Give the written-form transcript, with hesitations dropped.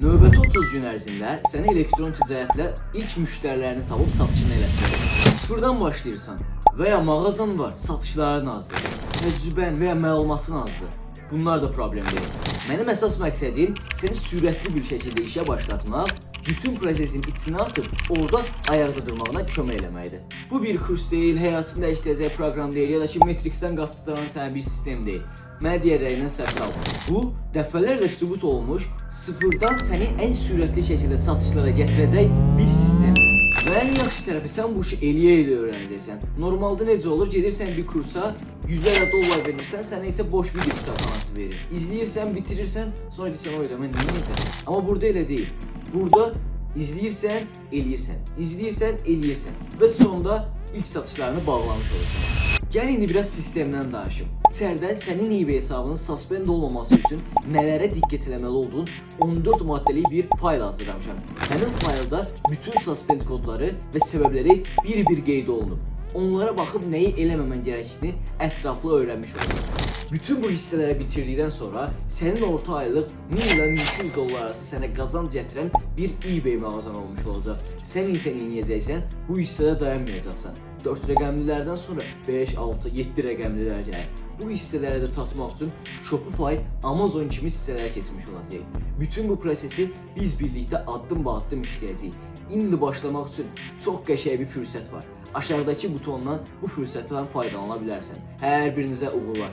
Növbəti 30 gün ərzində sənə elektron ticarətlə ilk müştərilərini tapıb satışını elətdirir. Sıfırdan başlayırsan və ya mağazan var, satışların azdır, təcrübən və ya məlumatın azdır. Bunlar da problem deyil. Mənim əsas məqsədim səni sürətli bir şəkildə işə başlatmaq, bütün prosesin içinə atıb orada ayaqda durmağına kömək eləməkdir. Bu bir kurs deyil, həyatını dəyişdirəcək proqram deyil, ya da ki Matrixdən qaçdıran sənə bir sistem deyil. Mənə digərlərindən səhv salma. Bu, dəfələrlə sübut olmuş, sıfırdan səni ən sürətli şəkildə satışlara gətirəcək bir sistemdir. Və ən yaxşı tərəfi sən bu işi eləyə öyrənəcəksən. Normalda necə olur? Gedirsən bir kursa, yüzlərlə dollar verirsən, sənə isə boş video kitabxanası verir. İzləyirsən, bitirirsən, sonra deyirsən, oy da mən nə edəcəm? Amma burada elə deyil. Burada izləyirsən, eləyirsən. İzləyirsən, eləyirsən. Və sonda ilk satışlarını bağlamış olursan. Gəl indi biraz sistemdən danışım. İçəridə sənin eBay hesabının suspend olmaması üçün nələrə diqqət etməli olduğun 14 maddəli bir fayl hazırlamışam. Həmin faylda bütün suspend kodları və səbəbləri bir-bir qeyd olunub. Onlara baxıb nəyi eləməmən gərəkdiyini ətraflı öyrənmiş olacaqsın. Bütün bu hissələri bitirdikdən sonra sənin orta aylıq 1000 ilə 1200 dollar arası sənə qazanc gətirən bir eBay mağazan olmuş olacaq. Sən isə eləyəcəksən, bu hissədə dayanmayacaqsan. 4 rəqəmlilərdən sonra 5, 6, 7 rəqəmlilər gəlir. Bu hissələri də tatmaq üçün Shopify, Amazon kimi hissələrə keçmiş olacaq. Bütün bu prosesi biz birlikdə addım-ba-addım işləyəcəyik. İndi başlamaq üçün çox qəşəng bir fürsət var. Aşağıdakı butondan bu fürsətdən faydalana bilərsən. Hər birinizə uğurlar.